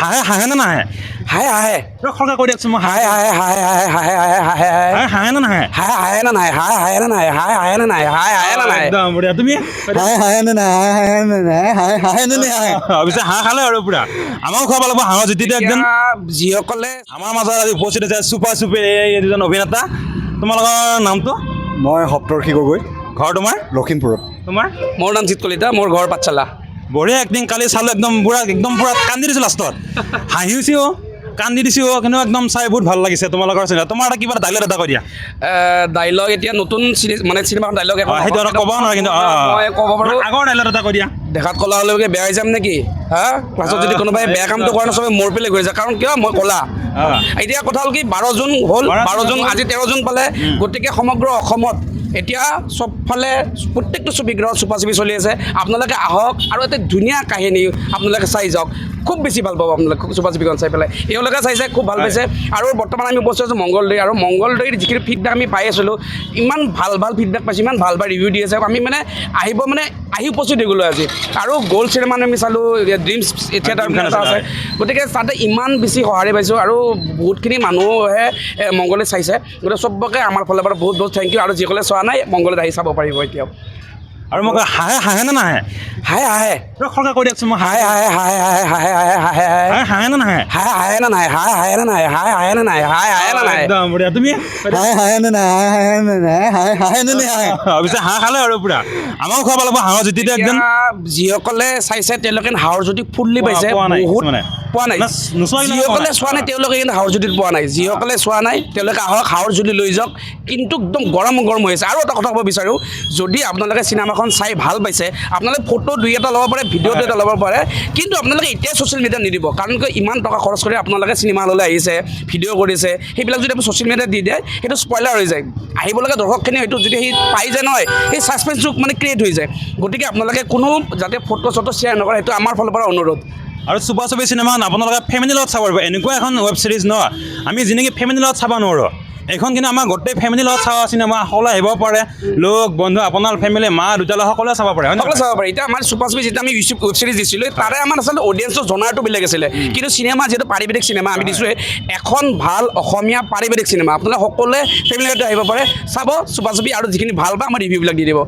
হাঁহে হাঁহে নে নাহে হাঁহে হাঁহে খৰকৈ কৈ দিয়কচোন মই হাঁহে হাঁহে হাঁহে হাঁহে হাঁহে হাঁহে হাঁহে হাঁহে নে নাহে হাঁহে হাঁহে না নাই হাঁহে হাঁহে না নাই হাঁহে হাঁহে না নাই হাঁহে হাঁহে না নাই একদম বঢ়িয়া তুমি হাঁহে হাঁহে না নাই হাঁহে হাঁহে না নাই হাঁহে হাঁহে না নাই পিছে হাঁহ খালে আৰু পুৰা আমাকো খুৱাব লাগিব হাঁহৰ জুতিটো একদম যিসকলে আমাৰ মাজত আজি উপস্থিত আছে চুপা চুপি এই দুজন অভিনেতা তোমালোকৰ নামটো মই সপ্তৰ্ষি গগৈ ঘৰ তোমাৰ লখিমপুৰত তোমাৰ মোৰ নাম জিৎ কলিতা মোৰ ঘৰ পাঠশালা বঢ়িয়া এক্টিং কালি চালোঁ একদম পুৰা কান্দি দিছোঁ লাষ্টত হাঁহিছোঁ কান্দি দিছোঁ কিন্তু একদম চাই বহুত ভাল লাগিছে তোমালোকৰ চিনেমা তোমাৰ এটা কিবা ডাইলগ এটা কৈ দিয়া ডাইলগ এতিয়া নতুন মানে চিনেমাখন ডাইলগ সেইটো এটা ক'ব নোৱাৰে কিন্তু মই ক'ব পাৰোঁ আগৰ ডাইলগ এটা কৈ দিয়া দেখাত ক'লা হ'লেকে বেয়া হৈ যাম নেকি হা ক্লাছত যদি কোনোবাই বেয়া কামটো কৰে ন চবে মোৰ পেলাই ঘূৰি যায় কাৰণ কিয় মই ক'লা এতিয়া কথা হ'ল কি 12 জুন হ'ল 12 জুন আজি 13 জুন পালে গতিকে সমগ্ৰ অসমত এতিয়া চবফালে প্ৰত্যেকটো ছবিগৃহত চুপা চুপি চলি আছে আপোনালোকে আহক আৰু এটা ধুনীয়া কাহিনী আপোনালোকে চাই যাওক খুব বেছি ভাল পাব আপোনালোকে চুপা চুপিখন চাই পেলাই এওঁলোকে চাইছে খুব ভাল পাইছে আৰু বৰ্তমান আমি উপস্থিত আছোঁ মংগলদৈ আৰু মংগলদৈৰ যিখিনি ফিডবেক আমি পাই আছিলোঁ ইমান ভাল ফিডবেক পাইছোঁ ইমান ভাল ৰিভিউ দি আছে আমি মানে আহি উপস্থিত হৈ গ'লোঁ আজি আৰু গ'ল্ড চিনেমা আমি চালোঁ ড্ৰিমছ থিয়েটাৰ এটা আছে গতিকে তাতে ইমান বেছি সঁহাৰি পাইছোঁ আৰু বহুতখিনি মানুহে মংগলদৈ চাইছে গতিকে চবকে আমাৰ ফালৰ পৰা বহুত বহুত থেংক ইউ আৰু যিসকলে চোৱা নাই মংগলদৈত আহি চাব পাৰিব এতিয়াও আৰু মোক হাঁহে হাঁহে নে নাহে হাঁহে হাঁহে খৰকৈ কৈ দিয়কচোন মই হাঁহে হাঁহে হাঁহে হাঁহে হাঁহে হাঁহে হাঁহে হাঁহে নে নাহে হাঁহে হাঁহে না নাই হাঁহে হাঁহে না নাই হাঁহে হাঁহে না নাই হাঁহে হাঁহে না নাই একদম বঢ়িয়া তুমি হাঁহে হাঁহে না নাই হাঁহে হাঁহে না নাই হাঁহে হাঁহে না নাই পিছে হাঁহ খালে আৰু পুৰা আমাকো খুৱাব লাগিব হাঁহৰ জুতিটো একদম যিসকলে চাইছে তেওঁলোকে হাঁহৰ জুতি ফুল্লি পাইছে পোৱা নাই বহুত মানে পোৱা নাই যিসকলে চোৱা নাই তেওঁলোকে কিন্তু হাঁহৰ জুতিত পোৱা নাই যিসকলে চোৱা নাই তেওঁলোকে আহক হাঁহৰ জুতি লৈ যাওক কিন্তু একদম গৰম হৈ আছে আৰু এটা কথা ক'ব বিচাৰোঁ যদি আপোনালোকে চিনেমাখন চাই ভাল পাইছে আপোনালোকে ফটো দুই এটা ল'ব পাৰে ভিডিঅ' দুই এটা ল'ব পাৰে কিন্তু আপোনালোকে এতিয়া ছ'চিয়েল মিডিয়াত নিদিব কাৰণ ইমান টকা খৰচ কৰি আপোনালোকে চিনেমা হললৈ আহিছে ভিডিঅ' কৰিছে সেইবিলাক যদি আপুনি ছ'চিয়েল মিডিয়াত দি দিয়ে সেইটো স্পইলাৰ হৈ যায় আহিব লগা দৰ্শকখিনি হয়তো যদি সেই পাই যায় নহয় সেই ছাছপেন্সটো মানে ক্ৰিয়েট হৈ যায় গতিকে আপোনালোকে কোনো যাতে ফটো চটো শ্বেয়াৰ নকৰে সেইটো আমাৰ ফালৰ পৰা অনুৰোধ আৰু চুপা চুপি চিনেমাখন আপোনালোকে ফেমিলিৰ লগত চাব পাৰিব এনেকুৱা এখন ৱেব ছিৰিজ ন আমি যেনেকৈ ফেমিলিৰ লগত চাব নোৱাৰোঁ এইখন কিন্তু আমাৰ গোটেই ফেমিলিৰ লগত চাব চিনেমা সকলোৱে আহিব পাৰে লোক বন্ধু আপোনাৰ ফেমিলি মা দেউতালৈ সকলোৱে চাব পাৰে সকলোৱে চাব পাৰে এতিয়া আমাৰ চুপা চুপি যেতিয়া আমি ৱেব ছিৰিজ দিছিলোঁ তাৰে আমাৰ আচলতে অডিয়েঞ্চৰ জনাৰটো বেলেগ আছিলে কিন্তু চিনেমা যিহেতু পাৰিবাৰিক চিনেমা আমি দিছোঁ এখন ভাল অসমীয়া পাৰিবাৰিক চিনেমা আপোনালোকে সকলোৱে ফেমিলিৰ সৈতে আহিব পাৰে চাব চুপা চুপি আৰু যিখিনি ভাল পায় আমাৰ ৰিভিউবিলাক দি দিব